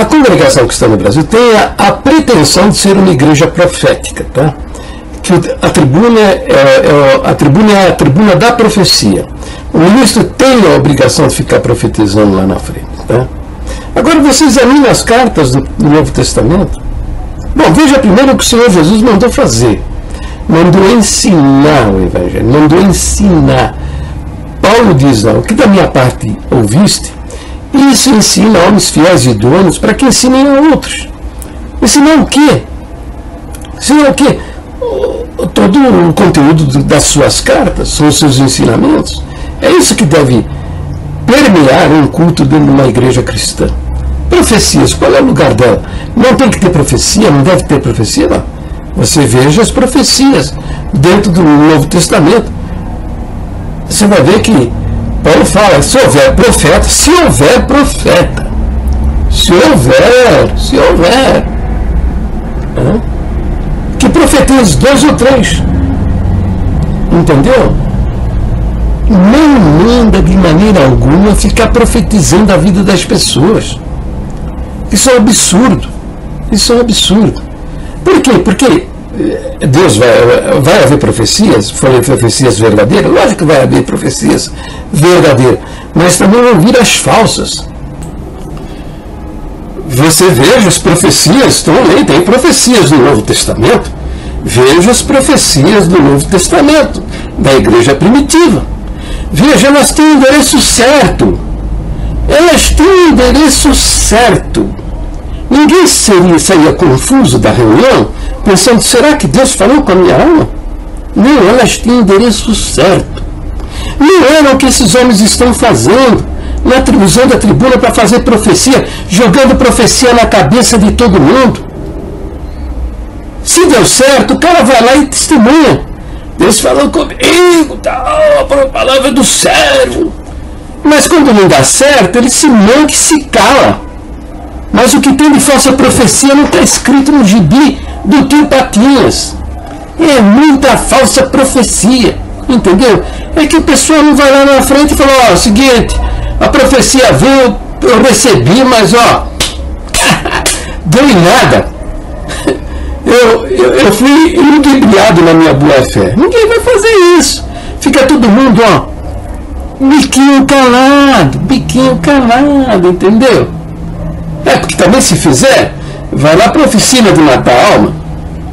A Congregação Cristã no Brasil tem a pretensão de ser uma igreja profética, tá? Que a tribuna é a tribuna da profecia. O ministro tem a obrigação de ficar profetizando lá na frente, tá? Agora você examina as cartas do Novo Testamento. Bom, veja primeiro o que o Senhor Jesus mandou fazer. Mandou ensinar o Evangelho, mandou ensinar. Paulo diz, não, o que da minha parte ouviste, isso ensina a homens fiéis e idôneos para que ensinem a outros. Ensinar o quê? Ensinar o quê? Todo o conteúdo das suas cartas, são os seus ensinamentos. É isso que deve permear um culto dentro de uma igreja cristã. Profecias, qual é o lugar dela? Não tem que ter profecia, não deve ter profecia, não. Você veja as profecias dentro do Novo Testamento. Você vai ver que Paulo fala, se houver profeta, que profetize 2 ou 3. Entendeu? Não manda de maneira alguma ficar profetizando a vida das pessoas. Isso é um absurdo. Isso é um absurdo. Por quê? Porque Deus vai haver profecias, forem profecias verdadeiras, lógico que vai haver profecias verdadeiras, mas também vão vir as falsas. Você veja as profecias, estão ali, tem profecias do Novo Testamento, veja as profecias do Novo Testamento, da igreja primitiva. Veja, elas têm o endereço certo. Elas têm o endereço certo. Ninguém saía confuso da reunião, pensando, será que Deus falou com a minha alma? Não, elas têm o endereço certo. Não era o que esses homens estão fazendo, usando a tribuna para fazer profecia, jogando profecia na cabeça de todo mundo. Se deu certo, o cara vai lá e testemunha. Deus falou comigo, a palavra do servo. Mas quando não dá certo, ele se manca e se cala. Mas o que tem de falsa profecia não está escrito no gibi do tio Patinhas. É muita falsa profecia, entendeu? É que o pessoal não vai lá na frente e fala, ó, seguinte, a profecia veio, eu recebi, mas ó, deu em nada. Eu fui ludibriado na minha boa fé. Ninguém vai fazer isso. Fica todo mundo, ó, biquinho calado, entendeu? É, porque também se fizer, vai lá para a oficina de matar a alma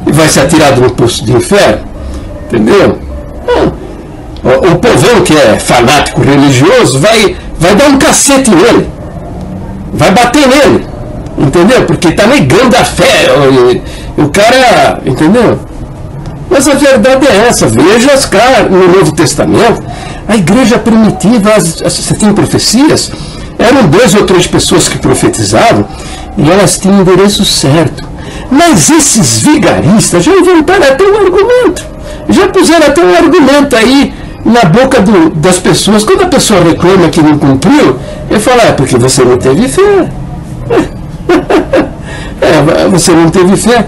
e vai ser atirado no poço de inferno, entendeu? O povão que é fanático religioso vai dar um cacete nele, vai bater nele, entendeu? Porque está negando a fé, o cara, entendeu? Mas a verdade é essa, veja as caras no Novo Testamento, a igreja primitiva, você tem profecias, eram 2 ou 3 pessoas que profetizavam e elas tinham o endereço certo. Mas esses vigaristas já inventaram até um argumento. Já puseram até um argumento aí na boca das pessoas. Quando a pessoa reclama que não cumpriu, ele fala, é porque você não teve fé. Você não teve fé.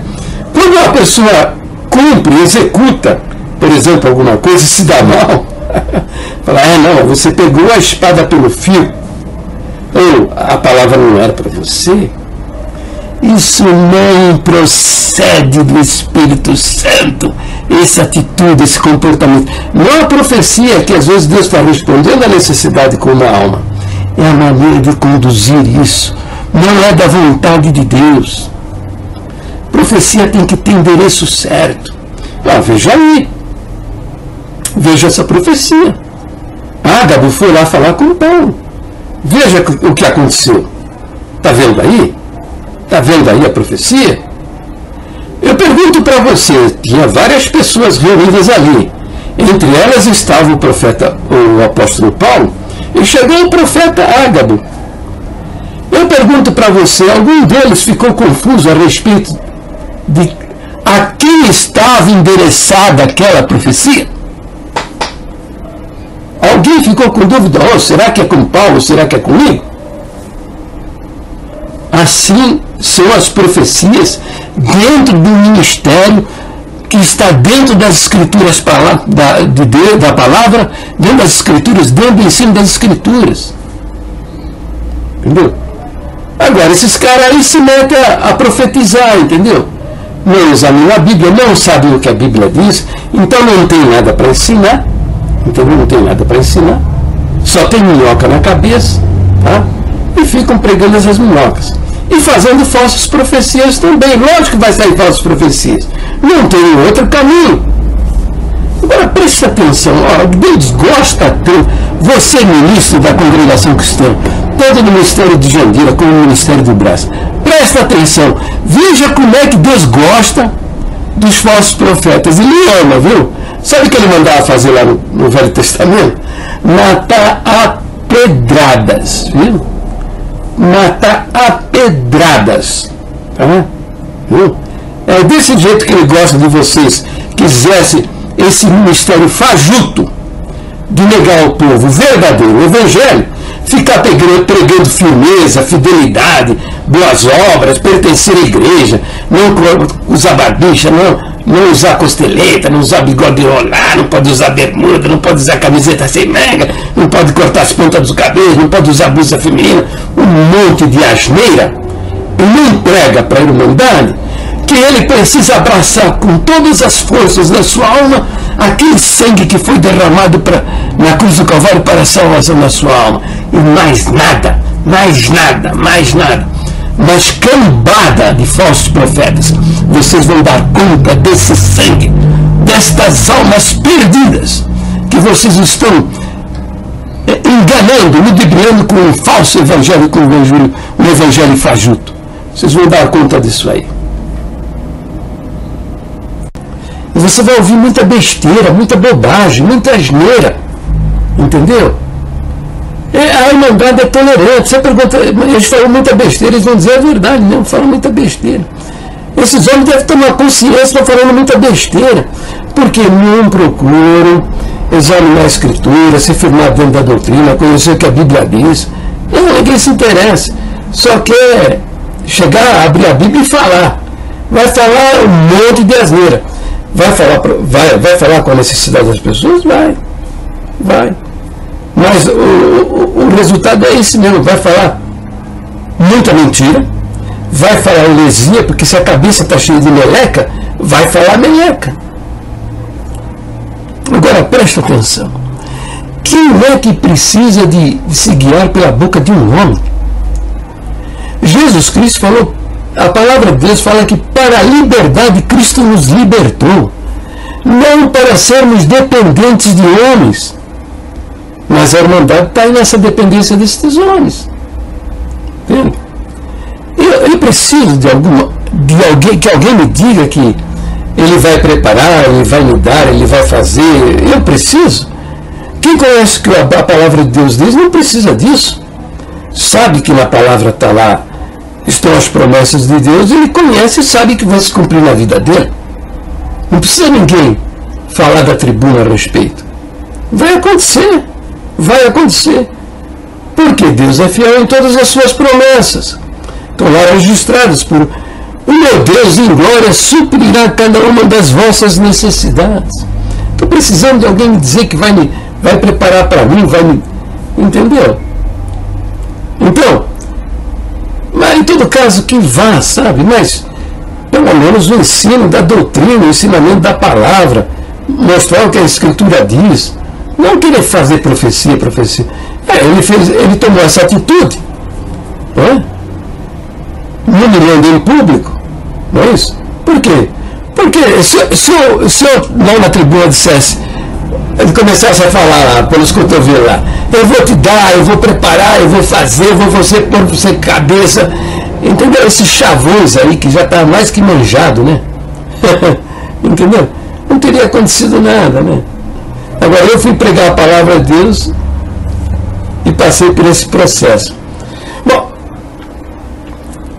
Quando a pessoa cumpre, executa, por exemplo, alguma coisa e se dá mal, fala, não, você pegou a espada pelo fio. Ou a palavra não era para você. Isso não procede do Espírito Santo, essa atitude, esse comportamento. Não é a profecia que às vezes Deus está respondendo à necessidade com uma alma. É a maneira de conduzir isso. Não é da vontade de Deus. Profecia tem que ter endereço certo. Veja aí. Veja essa profecia. Ágabo foi lá falar com Paulo. Veja o que aconteceu. Está vendo aí? Está vendo aí a profecia? Eu pergunto para você, tinha várias pessoas reunidas ali. Entre elas estava o apóstolo Paulo, e chegou o profeta Ágabo. Eu pergunto para você, algum deles ficou confuso a respeito de a quem estava endereçada aquela profecia? Alguém ficou com dúvida, será que é com Paulo, será que é comigo? Assim são as profecias dentro do ministério que está dentro das escrituras da palavra, dentro das escrituras, dentro do ensino das escrituras. Entendeu? Agora, esses caras aí se metem a profetizar, entendeu? Não examinam a Bíblia, não sabem o que a Bíblia diz, então não tem nada para ensinar, entendeu? Não tem nada para ensinar, só tem minhoca na cabeça, tá? E ficam pregando essas minhocas. E fazendo falsas profecias também. Lógico que vai sair falsas profecias. Não tem outro caminho. Agora preste atenção, ó, Deus gosta tanto. Você, ministro da congregação cristã, tanto no ministério de Jandira como no ministério do Brás, presta atenção. Veja como é que Deus gosta dos falsos profetas. Ele ama, viu? Sabe o que ele mandava fazer lá no Velho Testamento? Matar a pedradas, viu? Matar a pedradas, tá? É desse jeito que ele gosta de vocês que exercem esse ministério fajuto de negar ao povo o verdadeiro evangelho, ficar pregando firmeza, fidelidade, boas obras, pertencer à igreja, não usar barbicha, não usar costeleta, não usar bigode rolar, não pode usar bermuda, não pode usar camiseta sem manga, não pode cortar as pontas dos cabelos, não pode usar blusa feminina, um monte de asneira. E não prega para a irmandade que ele precisa abraçar com todas as forças da sua alma aquele sangue que foi derramado na cruz do Calvário para a salvação da sua alma. E mais nada, mais nada, mais nada. Mas cambada de falsos profetas, vocês vão dar conta desse sangue, destas almas perdidas que vocês estão enganando, ludibriando com um falso evangelho, com um evangelho fajuto. Vocês vão dar conta disso aí. E você vai ouvir muita besteira, muita bobagem, muita asneira. Entendeu? A irmandade é tolerante. Você pergunta, eles falam muita besteira, eles vão dizer a verdade, não, falam muita besteira. Esses homens devem tomar consciência, estão falando muita besteira, porque não procuram examinar a Escritura, se firmar dentro da doutrina, conhecer o que a Bíblia diz. Ninguém se interessa, só quer chegar, abrir a Bíblia e falar. Vai falar um monte de asneira. Vai falar com a necessidade das pessoas? Vai. Mas o resultado é esse mesmo. Vai falar muita mentira, vai falar heresia, porque se a cabeça está cheia de meleca, vai falar meleca. Agora presta atenção. Quem é que precisa de se guiar pela boca de um homem? Jesus Cristo falou, a palavra de Deus fala que para a liberdade Cristo nos libertou, não para sermos dependentes de homens. Mas a irmandade está aí nessa dependência desses homens. Entende? Eu preciso de alguém, que alguém me diga que ele vai preparar, ele vai mudar, ele vai fazer. Eu preciso. Quem conhece o que a palavra de Deus diz não precisa disso. Sabe que na palavra está lá, estão as promessas de Deus, ele conhece e sabe que vai se cumprir na vida dele. Não precisa ninguém falar da tribuna a respeito. Vai acontecer. Vai acontecer. Porque Deus é fiel em todas as suas promessas. Estão lá registradas por o meu Deus em glória suprirá cada uma das vossas necessidades. Estou precisando de alguém me dizer que vai preparar para mim, entendeu? Então, mas em todo caso que vá, sabe? Mas pelo menos o ensino da doutrina, o ensinamento da palavra, mostrar o que a Escritura diz. Não querer fazer profecia. Ele tomou essa atitude, não é? Humilhando em público, não é isso? Por quê? Porque se eu não na tribuna dissesse, ele começasse a falar lá, pelos cotovelos lá, eu vou te dar, eu vou preparar, eu vou fazer, eu vou você pôr você cabeça, entendeu? Esses chavões aí que já está mais que manjado, né? Entendeu? Não teria acontecido nada, né? Agora eu fui pregar a palavra de Deus e passei por esse processo. Bom,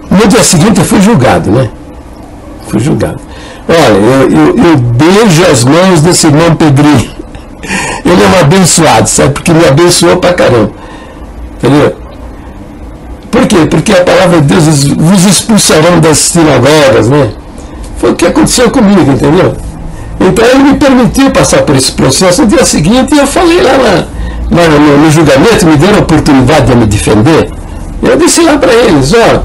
no dia seguinte eu fui julgado, né? Fui julgado. Olha, eu beijo as mãos desse irmão Pedrinho. Ele é um abençoado, sabe? Porque me abençoou pra caramba. Entendeu? Por quê? Porque a palavra de Deus vos expulsarão das sinagogas, né? Foi o que aconteceu comigo, entendeu? Então ele me permitiu passar por esse processo. No dia seguinte eu falei lá no julgamento, me deram a oportunidade de me defender. Eu disse lá para eles, ó,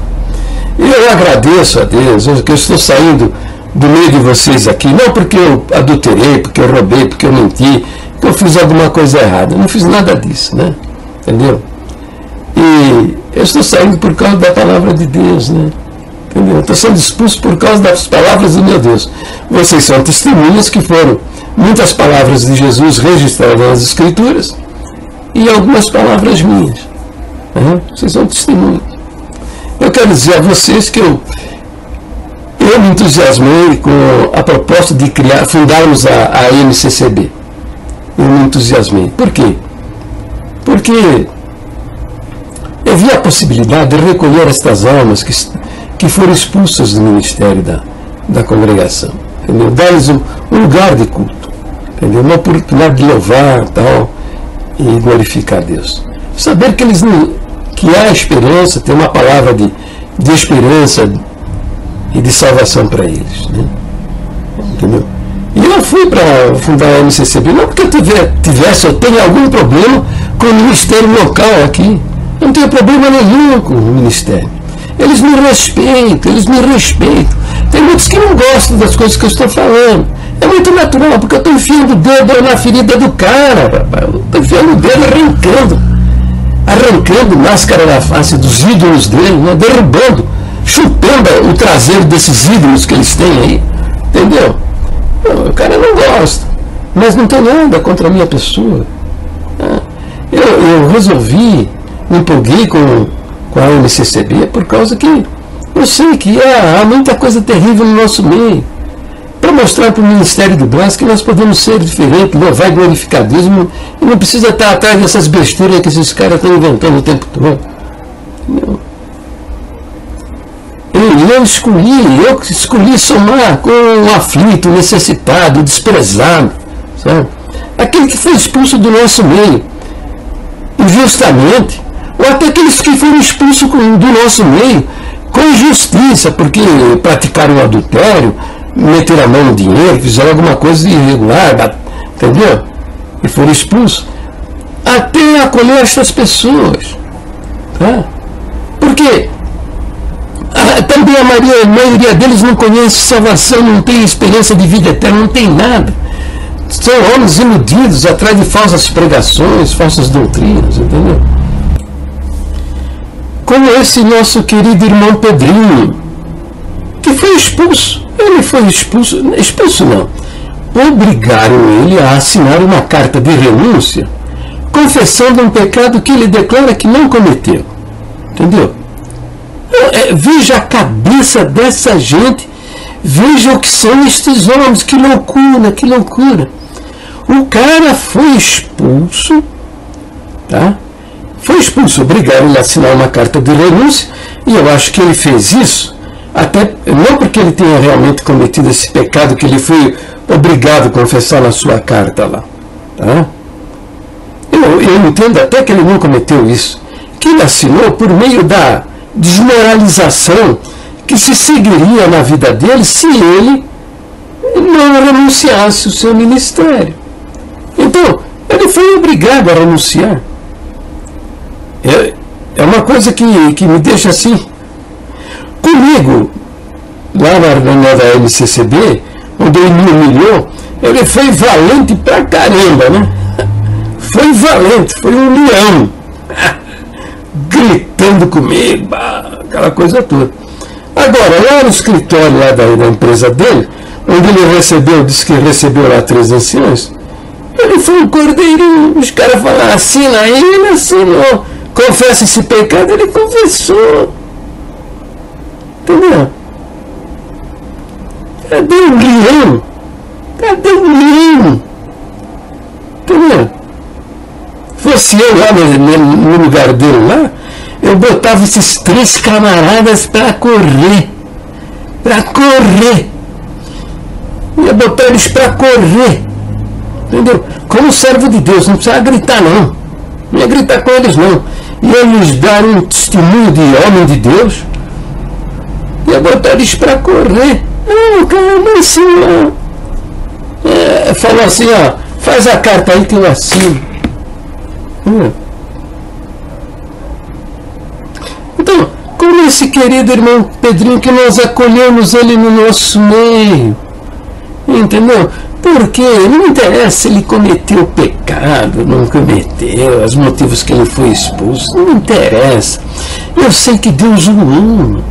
eu agradeço a Deus que eu estou saindo do meio de vocês aqui, não porque eu adulterei, porque eu roubei, porque eu menti, porque eu fiz alguma coisa errada. Eu não fiz nada disso, né? Entendeu? E eu estou saindo por causa da palavra de Deus, né? Entendeu? Eu estou sendo expulso por causa das palavras do meu Deus. Vocês são testemunhas que foram muitas palavras de Jesus registradas nas Escrituras e algumas palavras minhas. Vocês são testemunhas. Eu quero dizer a vocês que eu me entusiasmei com a proposta de fundarmos a MCCB. Eu me entusiasmei. Por quê? Porque eu vi a possibilidade de recolher estas almas que foram expulsas do ministério da congregação. Entendeu? Dar-lhes um lugar de culto. Entendeu? Uma oportunidade de louvar tal, e glorificar a Deus. Saber que há esperança, tem uma palavra de esperança e de salvação para eles. Né? Entendeu? E eu fui para fundar a MCCB, não porque eu tenho algum problema com o ministério local aqui. Eu não tenho problema nenhum com o ministério. Eles me respeitam. Tem muitos que não gostam das coisas que eu estou falando. É muito natural, porque eu estou enfiando o dedo na ferida do cara, rapaz. Eu estou enfiando o dedo, arrancando máscara da face dos ídolos dele, né? Derrubando, chutando o traseiro desses ídolos que eles têm aí. Entendeu? O cara não gosta, mas não tem nada contra a minha pessoa. Eu resolvi, me empolguei com a MCCB por causa que eu sei que há muita coisa terrível no nosso meio. Para mostrar para o Ministério do Brás que nós podemos ser diferentes, louvar e glorificar Deus, e não precisa estar atrás dessas besteiras que esses caras estão inventando o tempo todo. Eu escolhi somar com o aflito, o necessitado, o desprezado, sabe? Aquele que foi expulso do nosso meio, injustamente, ou até aqueles que foram expulsos do nosso meio com injustiça, porque praticaram o adultério, meteram a mão no dinheiro, fizeram alguma coisa irregular, entendeu? E foram expulsos. Até acolher essas pessoas. Tá? Porque também a maioria deles não conhece salvação, não tem experiência de vida eterna, não tem nada. São homens iludidos atrás de falsas pregações, falsas doutrinas, entendeu? Como esse nosso querido irmão Pedrinho, que foi expulso. Ele foi expulso não. Obrigaram ele a assinar uma carta de renúncia, confessando um pecado que ele declara que não cometeu. Entendeu? Veja a cabeça dessa gente, veja o que são estes homens, que loucura, que loucura. O cara foi expulso, tá? Foi expulso, obrigaram ele a assinar uma carta de renúncia, e eu acho que ele fez isso, até não porque ele tenha realmente cometido esse pecado que ele foi obrigado a confessar na sua carta lá. Tá? Eu entendo até que ele não cometeu isso, que ele assinou por meio da desmoralização que se seguiria na vida dele se ele não renunciasse o seu ministério. Então, ele foi obrigado a renunciar. É uma coisa que me deixa assim. Comigo, lá na MCCB, onde ele me humilhou, ele foi valente pra caramba, né? Foi valente, foi um leão. Gritando comigo, aquela coisa toda. Agora, lá no escritório lá da empresa dele, onde ele disse que recebeu lá 3 anciões, ele foi um cordeirinho. Os caras falaram, assina aí, ele assinou. Confessa esse pecado, ele confessou. Entendeu? Cadê o leão? Cadê o leão? Entendeu? Fosse eu lá no lugar dele lá, eu botava esses 3 camaradas para correr. Para correr. Ia botar eles para correr. Entendeu? Como servo de Deus, não precisava gritar não. Não ia gritar com eles não. Ia lhes dar um testemunho de homem de Deus. Ia botar eles para correr. Não, cara, não assina. Falou assim, ó, faz a carta aí que eu assino. esse querido irmão Pedrinho que nós acolhemos ele no nosso meio. Entendeu? Porque não interessa se ele cometeu pecado, não cometeu, os motivos que ele foi expulso, não interessa. Eu sei que Deus o ama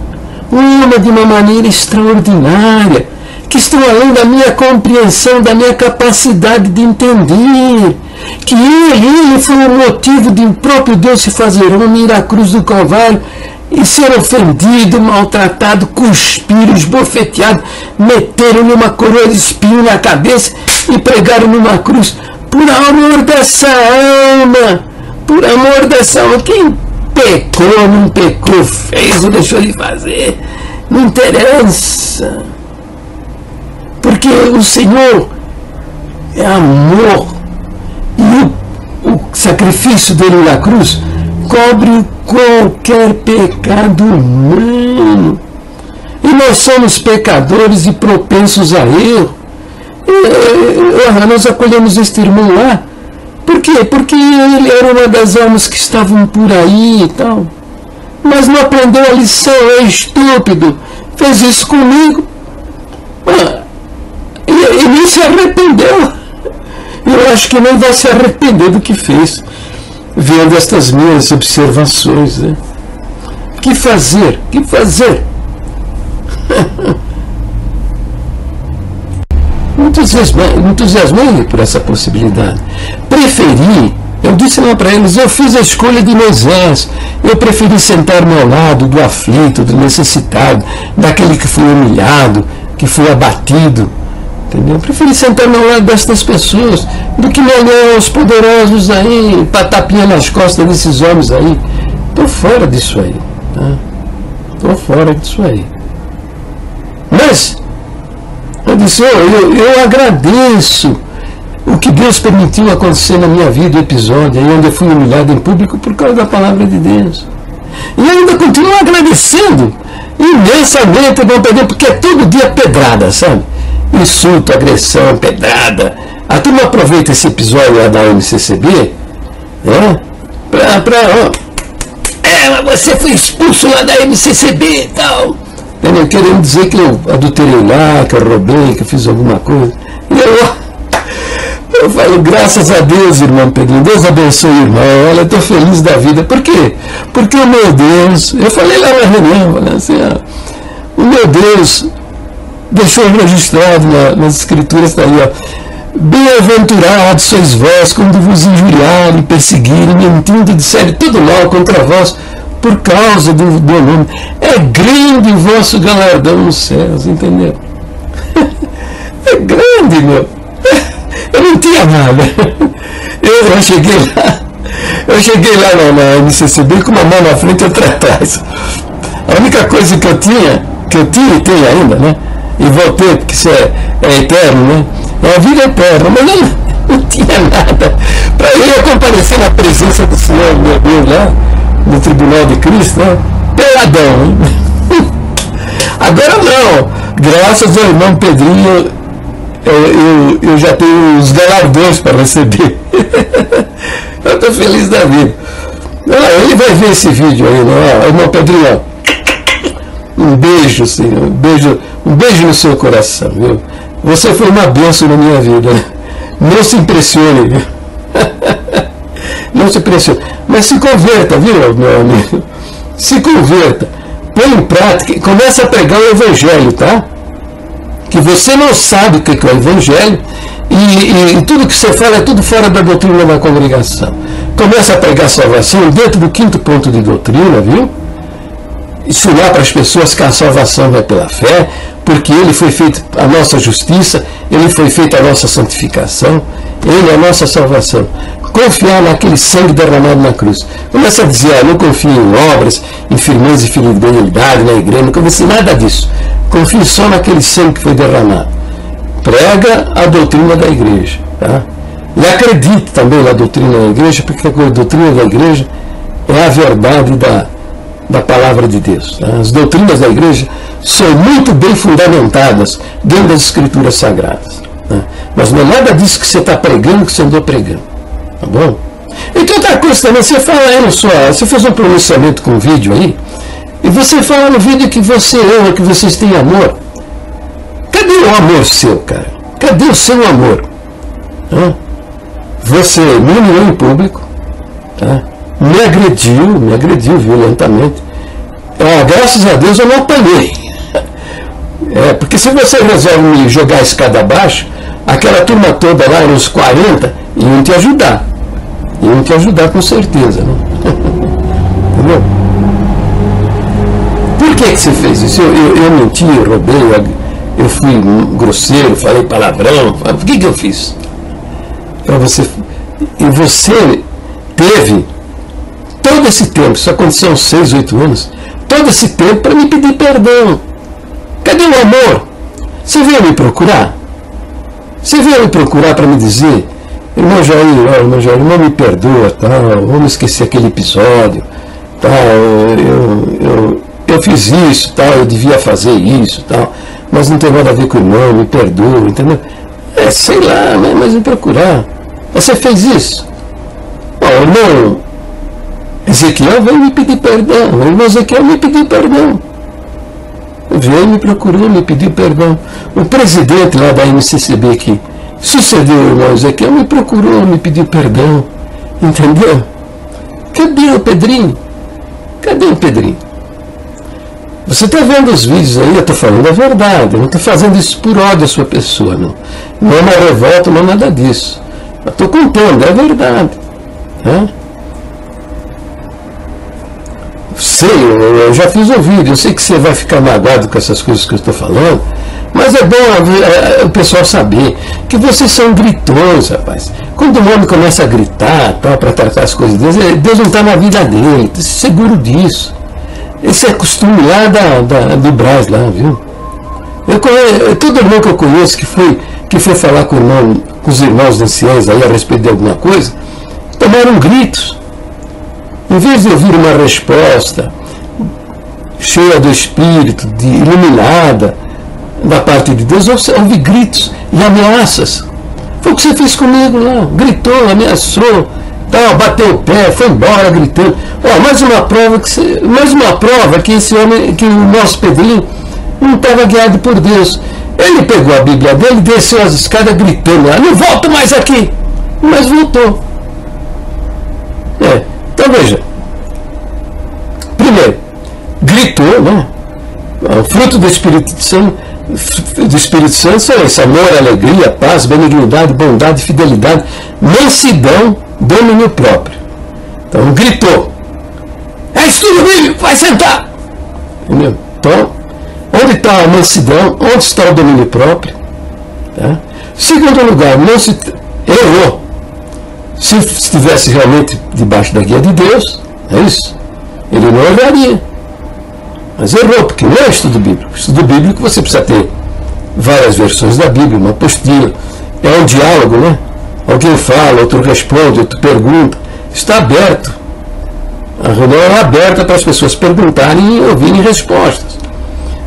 de uma maneira extraordinária, que estão além da minha compreensão, da minha capacidade de entender. Que ele foi o motivo de o próprio Deus se fazer homem, ir à cruz do Calvário e ser ofendido, maltratado, cuspido, esbofeteado, meteram-lhe uma coroa de espinho na cabeça e pregaram numa cruz, por amor dessa alma, por amor dessa alma. Quem pecou, não pecou, fez ou deixou de fazer, não interessa, porque o Senhor é amor, e o sacrifício dele na cruz cobre qualquer pecado humano. E nós somos pecadores e propensos a erro. Nós acolhemos este irmão lá. Por quê? Porque ele era uma das almas que estavam por aí e tal. Mas não aprendeu a lição, é estúpido. Fez isso comigo. E nem se arrependeu. Eu acho que nem vai se arrepender do que fez, vendo estas minhas observações, né? Que fazer? Que fazer? Entusiasmei por essa possibilidade. Preferi, eu disse lá para eles, eu fiz a escolha de Moisés. Eu preferi sentar-me ao lado do aflito, do necessitado, daquele que foi humilhado, que foi abatido. Entendeu? Eu preferi sentar-me ao lado destas pessoas do que me olhar aos poderosos aí, tapinha nas costas desses homens aí. Estou fora disso aí. Estou fora disso aí. Mas eu disse, eu agradeço o que Deus permitiu acontecer na minha vida, o episódio aí onde eu fui humilhado em público por causa da palavra de Deus. E ainda continuo agradecendo imensamente, porque é todo dia pedrada, sabe? Insulto, agressão, pedrada. A turma aproveita esse episódio lá da MCCB, né? Mas você foi expulso lá da MCCB e tal. Querendo dizer que eu adulterei lá, que eu roubei, que eu fiz alguma coisa. E eu falo, graças a Deus, irmão Pedrinho, Deus abençoe o irmão, olha, eu estou feliz da vida. Por quê? Porque o meu Deus, eu falei lá na reunião, falei assim, o meu Deus deixou registrado nas escrituras, está aí, bem-aventurados sois vós quando vos injuriarem, perseguirem, mentindo, disserem todo mal contra vós por causa do meu nome. É grande o vosso galardão nos céus, entendeu? É grande, meu. Eu não tinha nada. Eu cheguei lá na MCCB com uma mão na frente e outra atrás. A única coisa que eu tinha e tenho ainda, né? E vou ter, porque isso é eterno, né? É a vida eterna, mas eu não tinha nada. Para eu comparecer na presença do Senhor, meu Deus, lá, no Tribunal de Cristo, né? Peladão, hein? Agora não. Graças ao irmão Pedrinho, eu já tenho os galardões para receber. Eu estou feliz da vida. Ele vai ver esse vídeo aí, né? Irmão Pedrinho, um beijo, Senhor, um beijo no seu coração, viu? Você foi uma bênção na minha vida. Não se impressione, viu? Não se impressione. Mas se converta, viu, meu amigo? Se converta. Põe em prática e começa a pregar o Evangelho, tá? Que você não sabe o que é o Evangelho e tudo que você fala é tudo fora da doutrina da congregação. Começa a pregar salvação dentro do 5º ponto de doutrina, viu? Ensinar para as pessoas que a salvação vai pela fé, porque ele foi feito a nossa justiça, ele foi feito a nossa santificação, ele é a nossa salvação. Confiar naquele sangue derramado na cruz. Começa a dizer, não confie em obras, em firmeza e fidelidade na igreja, não confie em nada disso. Confie só naquele sangue que foi derramado. Prega a doutrina da igreja. Tá? E acredite também na doutrina da igreja, porque a doutrina da igreja é a verdade da palavra de Deus. Tá? As doutrinas da igreja são muito bem fundamentadas dentro das escrituras sagradas. Tá? Mas não é nada disso que você está pregando que você andou pregando. Tá bom? Então outra coisa também, você fala aí você fez um pronunciamento com vídeo aí, E você fala no vídeo que você ama, que vocês têm amor. Cadê o amor seu, cara? Cadê o seu amor? Você me humilhou em público, tá? Me agrediu violentamente. Graças a Deus eu não apanhei. Porque se você resolve me jogar a escada abaixo, aquela turma toda lá, uns 40, iam te ajudar. Iam te ajudar com certeza, né? Entendeu? Por que você fez isso? Eu menti, eu roubei, eu fui grosseiro, falei palavrão. Por que eu fiz? Para você. E você teve todo esse tempo, isso aconteceu há uns 6, 8 anos, todo esse tempo para me pedir perdão. Cadê o amor? Você veio me procurar? Você veio me procurar para me dizer, irmão Jair, não me perdoa, tal, vamos esquecer aquele episódio, tal, eu fiz isso, tal, eu devia fazer isso, tal, mas não tem nada a ver com o irmão, me perdoa, entendeu? Sei lá, mas me procurar. Você fez isso? O irmão Ezequiel veio me pedir perdão, o irmão Ezequiel me pediu perdão. Veio, me procurou, me pediu perdão. O presidente lá da MCCB que sucedeu o irmão Ezequiel me procurou, me pediu perdão. Entendeu? Cadê o Pedrinho? Cadê o Pedrinho? Você está vendo os vídeos aí, eu estou falando a verdade, eu não estou fazendo isso por ódio à sua pessoa, não. Não é uma revolta, não é nada disso. Eu estou contando, é verdade. Sei, eu já fiz um vídeo, eu sei que você vai ficar magoado com essas coisas que eu estou falando, mas é bom o pessoal saber que vocês são gritões, rapaz. Quando o homem começa a gritar para tratar as coisas de Deus, Deus não está na vida dele, seguro disso. Esse é costume lá do Brás, lá, viu? Todo irmão que eu conheço que foi falar com os irmãos anciãos aí a respeito de alguma coisa, tomaram gritos. Em vez de ouvir uma resposta cheia do Espírito, iluminada da parte de Deus, ouve gritos e ameaças. Foi o que você fez comigo lá. Gritou, ameaçou, bateu o pé, foi embora gritando. Mais uma prova que esse homem, que o nosso Pedrinho, não estava guiado por Deus. Ele pegou a Bíblia dele, desceu as escadas gritando lá, não volto mais aqui. Mas voltou. Então veja, primeiro, gritou, né? O fruto do Espírito Santo são esse: amor, alegria, paz, benignidade, bondade, fidelidade, mansidão, domínio próprio. Então gritou, estudo bíblico, vai sentar. Entendeu? Então, onde está a mansidão? Onde está o domínio próprio? Tá? Segundo lugar, não se errou. Se estivesse realmente debaixo da guia de Deus, é isso, ele não erraria. Mas errou, porque não é estudo bíblico. Estudo bíblico você precisa ter várias versões da Bíblia, uma apostila. É um diálogo, né? Alguém fala, outro responde, outro pergunta. Está aberto. A reunião é aberta para as pessoas perguntarem e ouvirem respostas.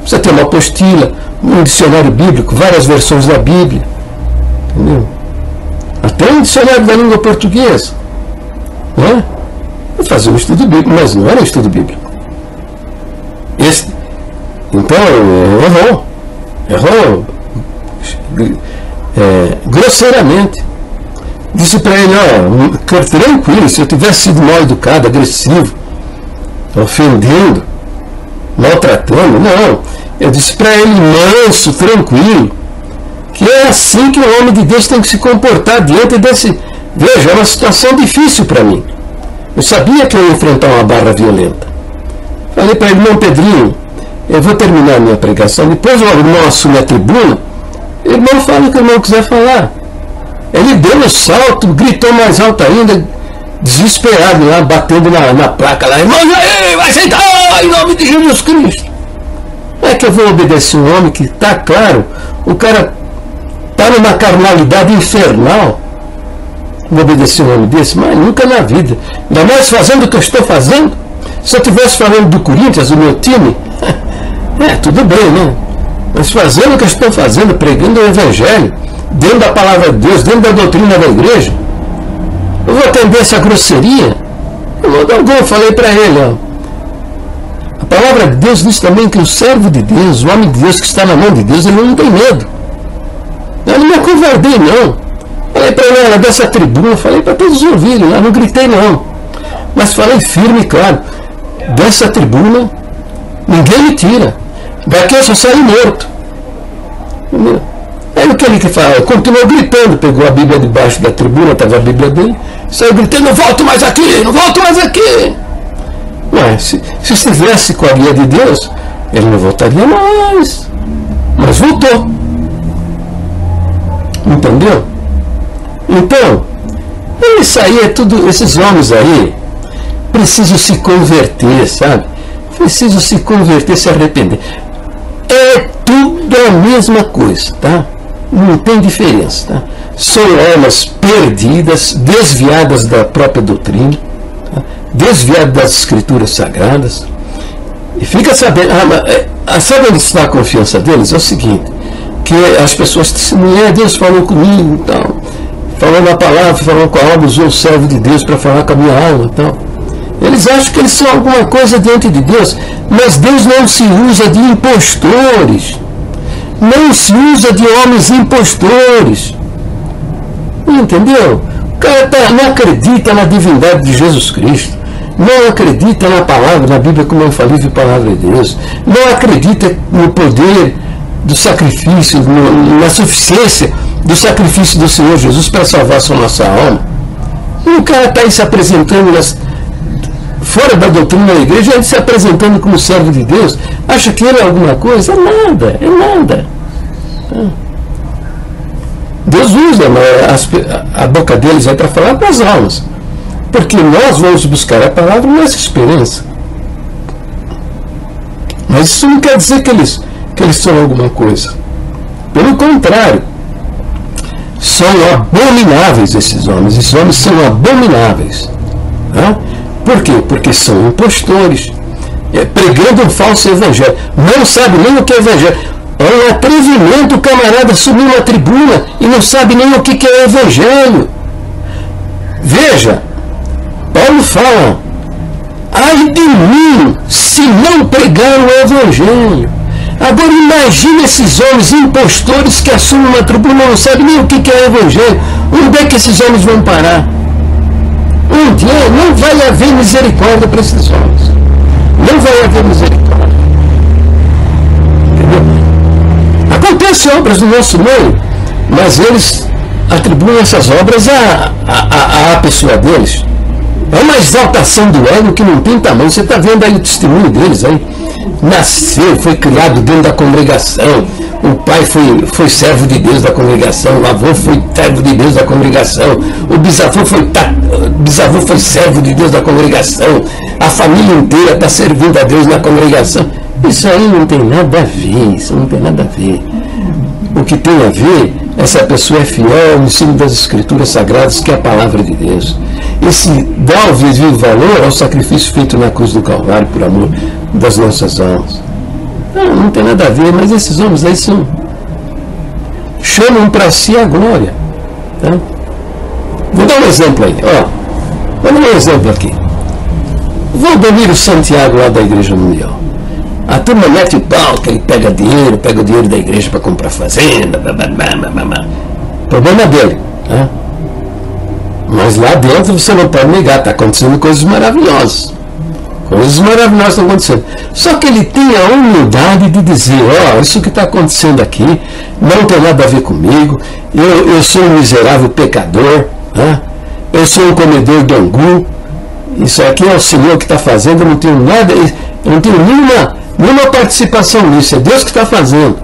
Precisa ter uma apostila, um dicionário bíblico, várias versões da Bíblia. Entendeu? Até um dicionário da língua portuguesa. Não é? Eu fazia um estudo bíblico, mas não era um estudo bíblico. Então, errou grosseiramente. Disse para ele, tranquilo, se eu tivesse sido mal educado, agressivo, ofendendo, maltratando, não. Eu disse para ele, manso, tranquilo, que é assim que o homem de Deus tem que se comportar diante desse... Veja, é uma situação difícil para mim. Eu sabia que eu ia enfrentar uma barra violenta. Falei para ele, irmão Pedrinho, eu vou terminar a minha pregação, depois o irmão assume a tribuna, o irmão fala o que o irmão quiser falar. Ele deu um salto, gritou mais alto ainda, desesperado lá, batendo na placa lá, irmão, vai sentar, em nome de Jesus Cristo. Não é que eu vou obedecer um homem que está claro, o cara está numa carnalidade infernal. Vou obedecer um homem desse? Mas nunca na vida. Ainda mais fazendo o que eu estou fazendo. Se eu estivesse falando do Corinthians, do meu time, tudo bem, né? Mas fazendo o que eu estou fazendo, pregando o Evangelho, dentro da palavra de Deus, dentro da doutrina da igreja, eu vou atender essa grosseria? Eu falei para ele, palavra de Deus diz também que o servo de Deus, o homem de Deus que está na mão de Deus, ele não tem medo. Eu não me acovardei, não. Falei para ela dessa tribuna, falei para todos ouvirem, eu não gritei, não. Mas falei firme e claro, dessa tribuna, ninguém me tira. Daqui eu só saio morto. Entendeu? Aí o que ele fala? Continuou gritando, pegou a Bíblia debaixo da tribuna, estava a Bíblia dele, saiu gritando, não volto mais aqui, não volto mais aqui. Ué, se estivesse com a guia de Deus, ele não voltaria mais. Mas voltou. Entendeu? Então, isso aí é tudo, esses homens aí precisam se converter, sabe? Precisam se converter, se arrepender. É tudo a mesma coisa, tá? Não tem diferença, tá? São almas perdidas, desviadas da própria doutrina, tá? Desviadas das escrituras sagradas. E fica sabendo, sabe onde está a confiança deles? É o seguinte, que as pessoas dizem, Deus falou comigo, então, falou na palavra, falou com a alma, usou o servo de Deus para falar com a minha alma, então. Eles acham que eles são alguma coisa diante de Deus, mas Deus não se usa de impostores, não se usa de homens impostores, entendeu? O cara não acredita na divindade de Jesus Cristo, não acredita na palavra, na Bíblia como a infalível palavra de Deus, não acredita no poder do sacrifício, na suficiência do sacrifício do Senhor Jesus para salvar a nossa alma. E o cara está aí se apresentando fora da doutrina da igreja, ele se apresentando como servo de Deus, acha que ele é alguma coisa? É nada, é nada. Deus usa a boca deles para falar com as almas, porque nós vamos buscar a palavra nessa esperança. Mas isso não quer dizer que eles são alguma coisa. Pelo contrário, são abomináveis esses homens são abomináveis. Por quê? Porque são impostores, pregando um falso evangelho, não sabe nem o que é evangelho. É um atrevimento o camarada subir uma tribuna e não sabe nem o que é evangelho. Veja, Paulo fala, ai de mim se não pregar o evangelho. Agora imagine esses homens impostores que assumem uma tribuna e não sabem nem o que é evangelho. Onde é que esses homens vão parar? Um dia não vai haver misericórdia para esses homens. Não vai haver misericórdia. Entendeu? Acontecem obras no nosso meio, mas eles atribuem essas obras à pessoa deles. É uma exaltação do ego que não tem tamanho. Você está vendo aí o testemunho deles aí. Nasceu, foi criado dentro da congregação. O pai foi servo de Deus da congregação, o avô foi servo de Deus da congregação, o bisavô foi servo de Deus da congregação, a família inteira está servindo a Deus na congregação. Isso aí não tem nada a ver, isso não tem nada a ver. O que tem a ver, essa pessoa é fiel ao ensino das Escrituras Sagradas, que é a palavra de Deus. Esse dá o devido valor ao sacrifício feito na cruz do Calvário por amor das nossas almas. Não tem nada a ver, mas esses homens aí chamam para si a glória. Tá? Vou dar um exemplo aí. Vou dar um exemplo aqui. Valdomiro Santiago, lá da Igreja Mundial. A turma mete o pau, que ele pega o dinheiro da igreja para comprar fazenda, problema dele. Tá? Mas lá dentro você não pode negar, está acontecendo coisas maravilhosas. Coisas maravilhosas estão acontecendo. Só que ele tem a humildade de dizer, isso que está acontecendo aqui não tem nada a ver comigo, eu sou um miserável pecador, eu sou um comedor de angu, isso aqui é o Senhor que está fazendo, eu não tenho nada, eu não tenho nenhuma participação nisso, é Deus que está fazendo.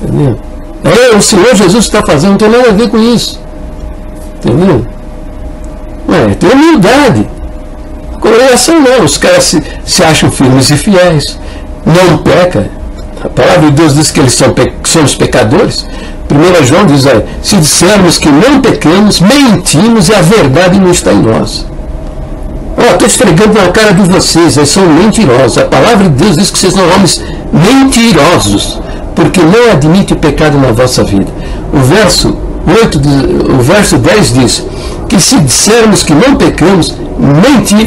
Entendeu? É o Senhor Jesus que está fazendo, não tem nada a ver com isso. Entendeu? Tem humildade. Congregação não, os caras se acham firmes e fiéis, não pecam. A palavra de Deus diz que eles somos pecadores. 1 João diz aí, se dissermos que não pecamos, mentimos e a verdade não está em nós. Estou esfregando na cara de vocês, eles são mentirosos. A palavra de Deus diz que vocês são homens mentirosos, porque não admite o pecado na vossa vida. O verso 10 diz que se dissermos que não pecamos,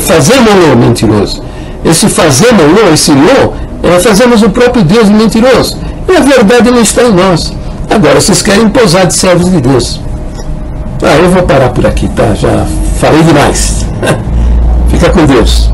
fazemos-lo mentiroso, Esse fazemos-lo, esse lo, fazemos o próprio Deus mentiroso. E a verdade não está em nós. Agora, vocês querem posar de servos de Deus. Eu vou parar por aqui, tá? Já falei demais. Fica com Deus.